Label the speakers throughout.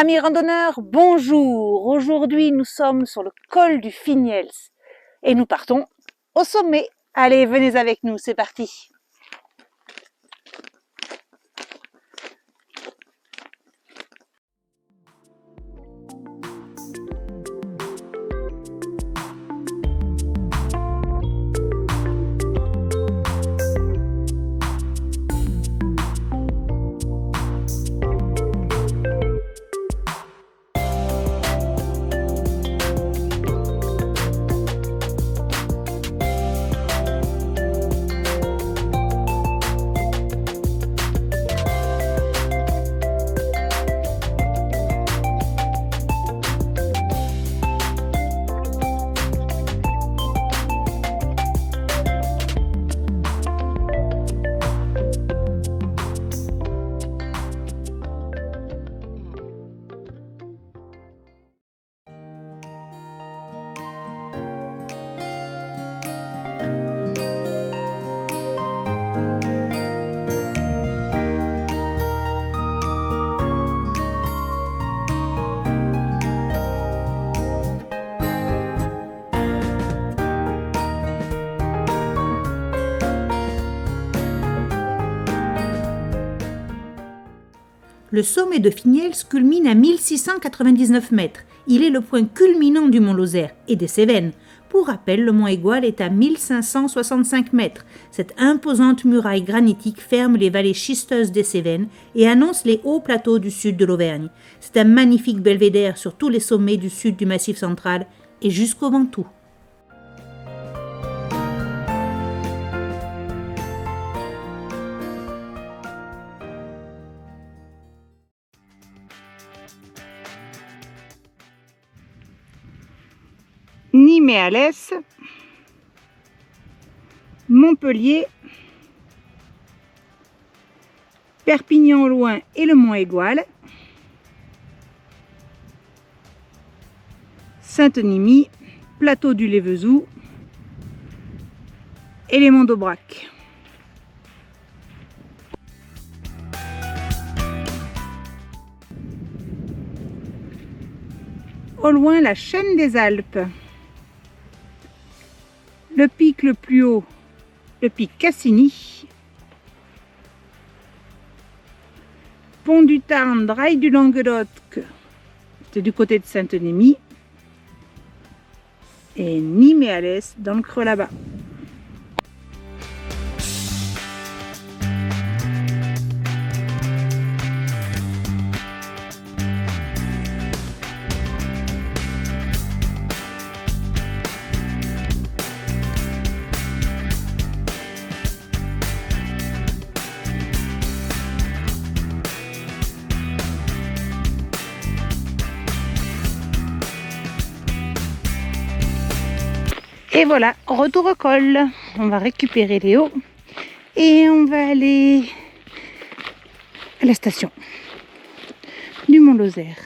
Speaker 1: Amis randonneurs, bonjour! Aujourd'hui, nous sommes sur le col du Finiels et nous partons au sommet. Allez, venez avec nous, c'est parti!
Speaker 2: Le sommet de Finiels culmine à 1699 mètres. Il est le point culminant du mont Lozère et des Cévennes. Pour rappel, le mont Aigoual est à 1565 mètres. Cette imposante muraille granitique ferme les vallées schisteuses des Cévennes et annonce les hauts plateaux du sud de l'Auvergne. C'est un magnifique belvédère sur tous les sommets du sud du Massif central et jusqu'au Ventoux.
Speaker 3: Nîmes et Alès, Montpellier, Perpignan au loin et le mont Aigoual, Saint-Enimie, plateau du Lévezou et les monts d'Aubrac. Au loin, la chaîne des Alpes. Le pic le plus haut, le pic Cassini. Pont du Tarn, Draille du Languedoc, c'était du côté de Saint-Enimie. Et Nîmes et Alès dans le creux là-bas. Et voilà, retour au col. On va récupérer Léo et on va aller à la station du Mont Lozère.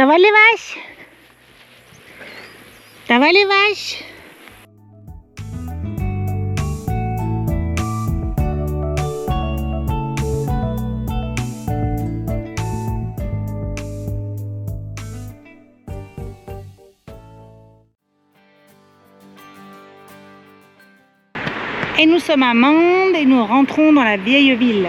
Speaker 3: Ça va les vaches? Ça va les vaches? Et nous sommes à Mende et nous rentrons dans la vieille ville.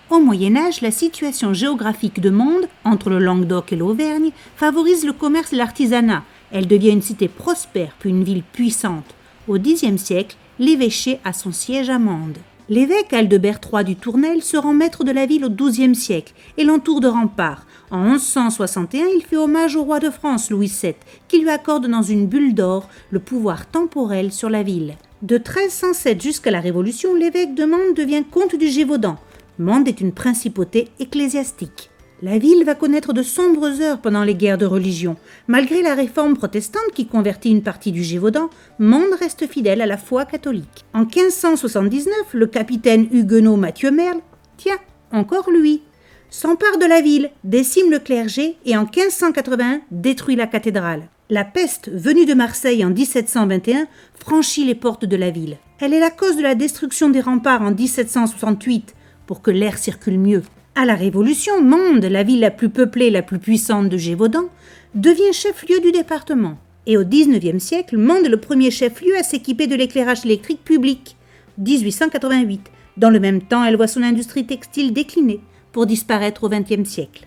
Speaker 2: Au Moyen-Âge, la situation géographique de Mende, entre le Languedoc et l'Auvergne, favorise le commerce et l'artisanat. Elle devient une cité prospère puis une ville puissante. Au Xe siècle, l'évêché a son siège à Mende. L'évêque Aldebert III du Tournel se rend maître de la ville au XIIe siècle et l'entoure de remparts. En 1161, il fait hommage au roi de France, Louis VII, qui lui accorde dans une bulle d'or le pouvoir temporel sur la ville. De 1307 jusqu'à la Révolution, l'évêque de Mende devient comte du Gévaudan. Mende est une principauté ecclésiastique. La ville va connaître de sombres heures pendant les guerres de religion. Malgré la réforme protestante qui convertit une partie du Gévaudan, Mende reste fidèle à la foi catholique. En 1579, le capitaine huguenot Mathieu Merle, tiens, encore lui, s'empare de la ville, décime le clergé et en 1581 détruit la cathédrale. La peste, venue de Marseille en 1721, franchit les portes de la ville. Elle est la cause de la destruction des remparts en 1768, pour que l'air circule mieux. À la Révolution, Mende, la ville la plus peuplée et la plus puissante de Gévaudan, devient chef-lieu du département. Et au XIXe siècle, Mende est le premier chef-lieu à s'équiper de l'éclairage électrique public, 1888. Dans le même temps, elle voit son industrie textile décliner pour disparaître au XXe siècle.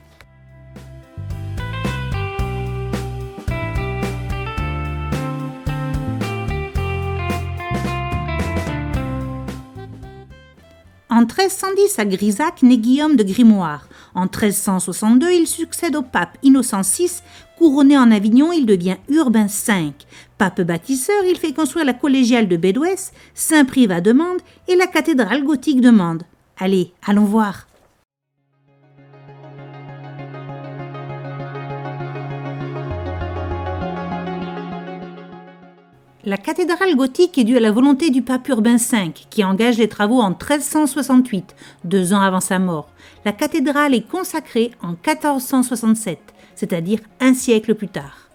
Speaker 2: En 1310, à Grisac, naît Guillaume de Grimoire. En 1362, il succède au pape Innocent VI. Couronné en Avignon, il devient Urbain V. Pape bâtisseur, il fait construire la collégiale de Bédoès, Saint-Privat de Mende et la cathédrale gothique de Mende. Allez, allons voir. La cathédrale gothique est due à la volonté du pape Urbain V, qui engage les travaux en 1368, 2 ans avant sa mort. La cathédrale est consacrée en 1467, c'est-à-dire un siècle plus tard.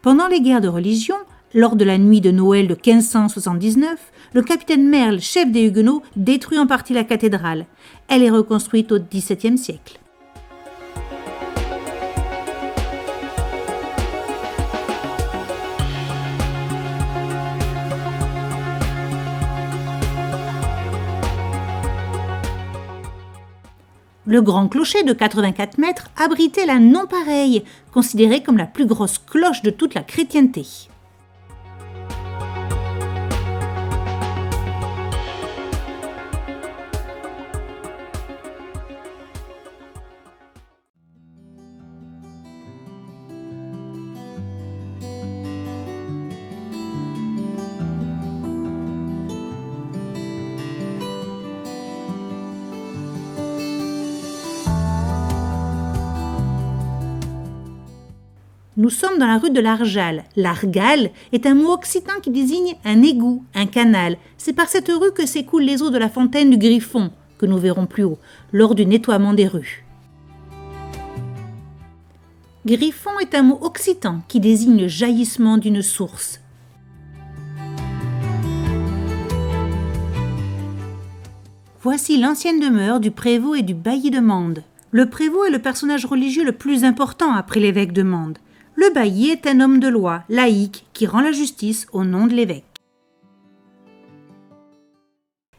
Speaker 2: Pendant les guerres de religion, lors de la nuit de Noël de 1579, le capitaine Merle, chef des Huguenots, détruit en partie la cathédrale. Elle est reconstruite au XVIIe siècle. Le grand clocher de 84 mètres abritait la non-pareille, considérée comme la plus grosse cloche de toute la chrétienté. Nous sommes dans la rue de l'Arjal. L'Argal est un mot occitan qui désigne un égout, un canal. C'est par cette rue que s'écoulent les eaux de la fontaine du Griffon, que nous verrons plus haut, lors du nettoiement des rues. Griffon est un mot occitan qui désigne le jaillissement d'une source. Voici l'ancienne demeure du prévôt et du bailli de Mende. Le prévôt est le personnage religieux le plus important après l'évêque de Mende. Le bailli est un homme de loi, laïque, qui rend la justice au nom de l'évêque.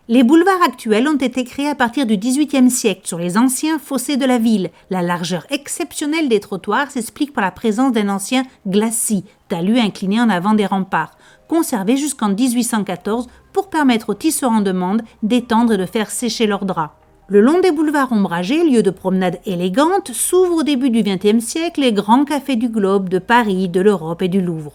Speaker 2: Les boulevards actuels ont été créés à partir du XVIIIe siècle sur les anciens fossés de la ville. La largeur exceptionnelle des trottoirs s'explique par la présence d'un ancien glacis, talus incliné en avant des remparts, conservé jusqu'en 1814 pour permettre aux tisserands de Mende d'étendre et de faire sécher leurs draps. Le long des boulevards ombragés, lieu de promenade élégante, s'ouvrent au début du XXe siècle les grands cafés du globe, de Paris, de l'Europe et du Louvre.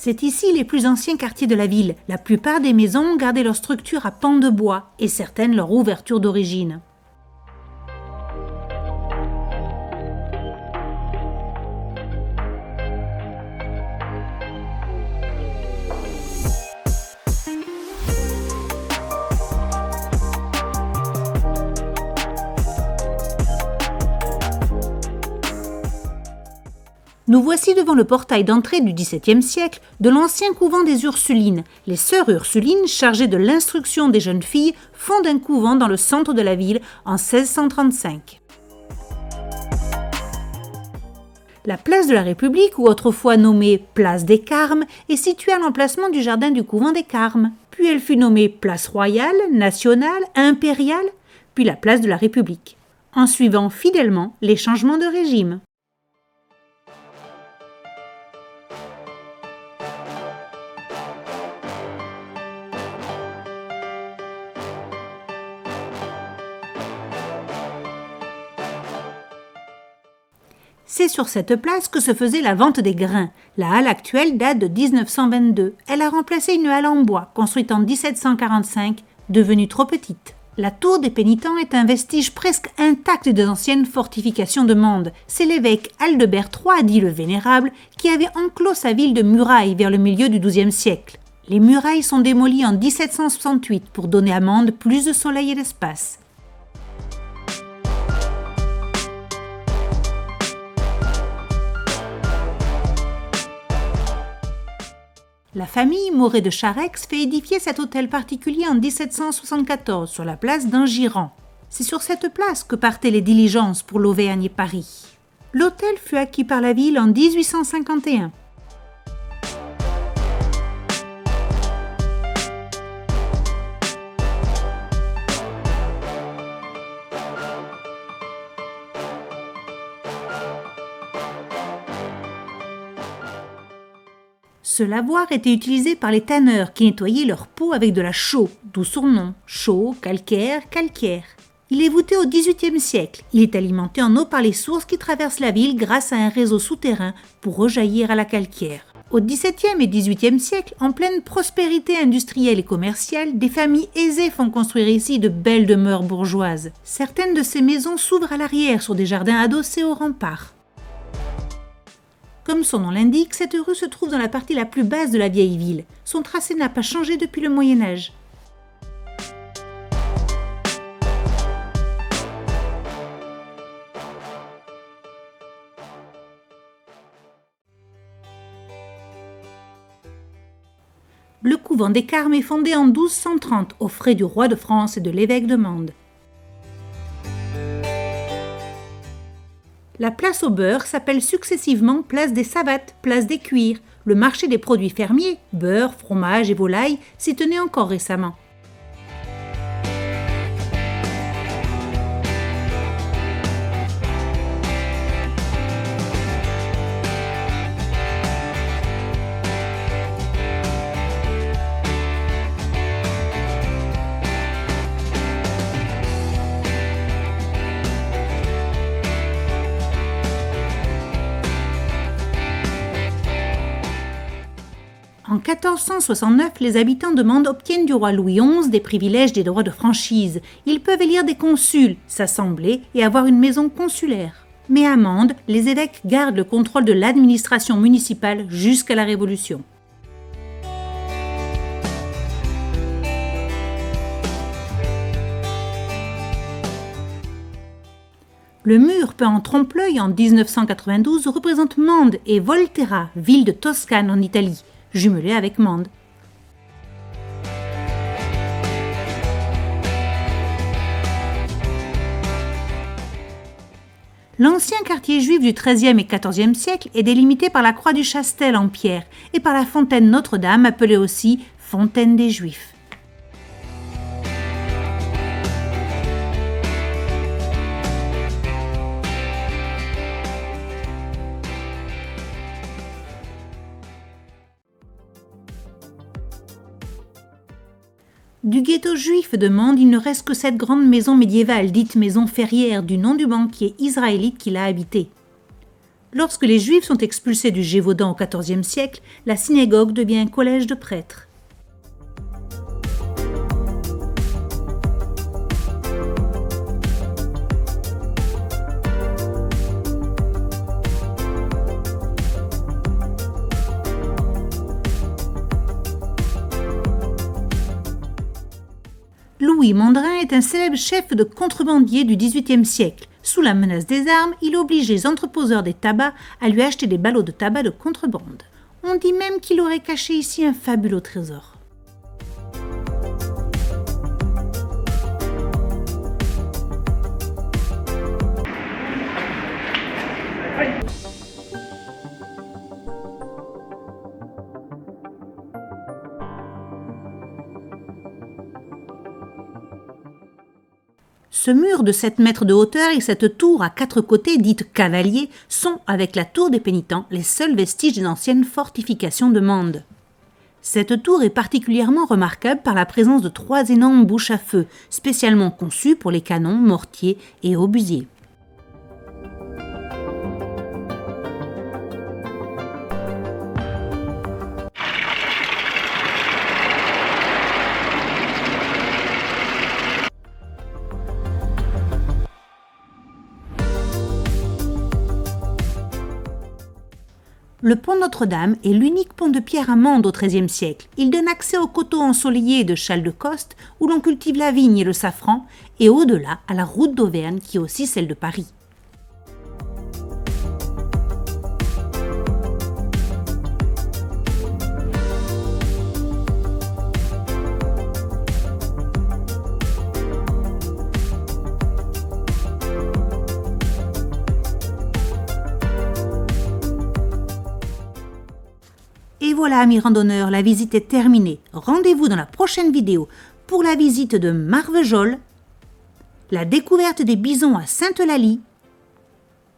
Speaker 2: C'est ici les plus anciens quartiers de la ville. La plupart des maisons ont gardé leur structure à pans de bois et certaines leur ouverture d'origine. Nous voici devant le portail d'entrée du XVIIe siècle de l'ancien couvent des Ursulines. Les sœurs Ursulines, chargées de l'instruction des jeunes filles, fondent un couvent dans le centre de la ville en 1635. La place de la République, ou autrefois nommée place des Carmes, est située à l'emplacement du jardin du couvent des Carmes. Puis elle fut nommée place royale, nationale, impériale, puis la place de la République, en suivant fidèlement les changements de régime. C'est sur cette place que se faisait la vente des grains. La halle actuelle date de 1922. Elle a remplacé une halle en bois, construite en 1745, devenue trop petite. La tour des pénitents est un vestige presque intact des anciennes fortifications de Mende. C'est l'évêque Aldebert III, dit le Vénérable, qui avait enclos sa ville de murailles vers le milieu du XIIe siècle. Les murailles sont démolies en 1768 pour donner à Mende plus de soleil et d'espace. La famille Moret de Charex fait édifier cet hôtel particulier en 1774 sur la place d'Angiran. C'est sur cette place que partaient les diligences pour l'Auvergne et Paris. L'hôtel fut acquis par la ville en 1851. Ce lavoir était utilisé par les tanneurs qui nettoyaient leur peau avec de la chaux, d'où son nom, chaux, calcaire, calcaire. Il est voûté au XVIIIe siècle. Il est alimenté en eau par les sources qui traversent la ville grâce à un réseau souterrain pour rejaillir à la calcaire. Au XVIIe et XVIIIe siècle, en pleine prospérité industrielle et commerciale, des familles aisées font construire ici de belles demeures bourgeoises. Certaines de ces maisons s'ouvrent à l'arrière sur des jardins adossés aux remparts. Comme son nom l'indique, cette rue se trouve dans la partie la plus basse de la vieille ville. Son tracé n'a pas changé depuis le Moyen Âge. Le couvent des Carmes est fondé en 1230 aux frais du roi de France et de l'évêque de Mende. La place au beurre s'appelle successivement place des Savates, place des Cuirs. Le marché des produits fermiers, beurre, fromage et volaille, s'y tenait encore récemment. En 1469, les habitants de Mende obtiennent du roi Louis XI des privilèges des droits de franchise. Ils peuvent élire des consuls, s'assembler et avoir une maison consulaire. Mais à Mende, les évêques gardent le contrôle de l'administration municipale jusqu'à la Révolution. Le mur peint en trompe-l'œil en 1992 représente Mende et Volterra, ville de Toscane en Italie, jumelée avec Mende. L'ancien quartier juif du XIIIe et XIVe siècle est délimité par la croix du Chastel en pierre et par la fontaine Notre-Dame, appelée aussi Fontaine des Juifs. Du ghetto juif de Mende, il ne reste que cette grande maison médiévale, dite maison ferrière, du nom du banquier israélite qui l'a habitée. Lorsque les Juifs sont expulsés du Gévaudan au XIVe siècle, la synagogue devient un collège de prêtres. Louis Mandrin est un célèbre chef de contrebandier du XVIIIe siècle. Sous la menace des armes, il oblige les entreposeurs des tabacs à lui acheter des ballots de tabac de contrebande. On dit même qu'il aurait caché ici un fabuleux trésor. Ce mur de 7 mètres de hauteur et cette tour à 4 côtés, dite cavalier, sont, avec la tour des pénitents, les seuls vestiges d'une ancienne fortification de Mende. Cette tour est particulièrement remarquable par la présence de 3 énormes bouches à feu, spécialement conçues pour les canons, mortiers et obusiers. Le pont Notre-Dame est l'unique pont de pierre à Mende au XIIIe siècle. Il donne accès au coteau ensoleillé de Châles-de-Coste, où l'on cultive la vigne et le safran, et au-delà à la route d'Auvergne, qui est aussi celle de Paris. Et voilà, amis randonneurs, la visite est terminée. Rendez-vous dans la prochaine vidéo pour la visite de Marvejols, la découverte des bisons à Sainte-Eulalie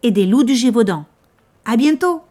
Speaker 2: et des loups du Gévaudan. À bientôt!